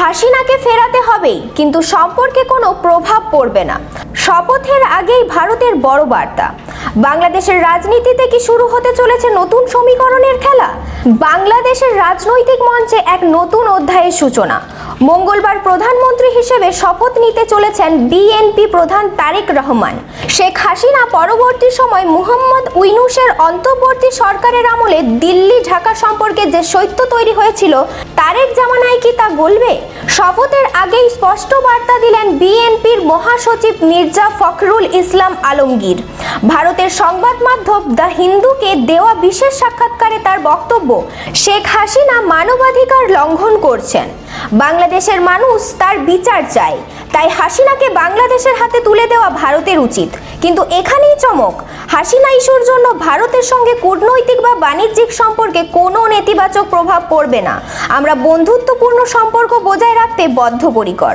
হাসিনাকে ফেরাতে হবেই, কিন্তু সম্পর্কে কোনো প্রভাব পড়বে না। শপথের আগেই ভারতের বড় বার্তা। বাংলাদেশের রাজনীতিতে কি শুরু হতে চলেছে নতুন সমীকরণের খেলা? বাংলাদেশের রাজনৈতিক মঞ্চে এক নতুন অধ্যায়ের সূচনা। মঙ্গলবার প্রধানমন্ত্রী হিসেবে শপথ নিতে চলেছেন বিএনপি প্রধান তারেক রহমান। শেখ হাসিনা পরবর্তী সময় মুহাম্মদ ইউনূসের অন্তর্বর্তী সরকারের আমলে দিল্লি ঢাকা সম্পর্কে যে শৈত্য তৈরি হয়েছিল, তারেক জামানায় কি তা গলবে? শপথের আগেই স্পষ্ট বার্তা দিলেন বিএনপির মহাসচিব মির্জা ফখরুল ইসলাম আলমগীর। ভারতের সংবাদ মাধ্যম দ্য হিন্দুকে দেওয়া বিশেষ সাক্ষাৎকারে তার বক্তব্য, শেখ হাসিনা মানবাধিকার লঙ্ঘন করছেন। বাংলাদেশের মানুষ তার বিচার চায়, তাই হাসিনাকে বাংলাদেশের হাতে তুলে দেওয়া ভারতের উচিত। কিন্তু এখানেই চমক, হাসিনা ইস্যুর জন্য ভারতের সঙ্গে কূটনৈতিক বা বাণিজ্যিক সম্পর্কে কোনো নেতিবাচক প্রভাব পড়বে না। আমরা বন্ধুত্বপূর্ণ সম্পর্ক বজায় রাখতে বদ্ধপরিকর।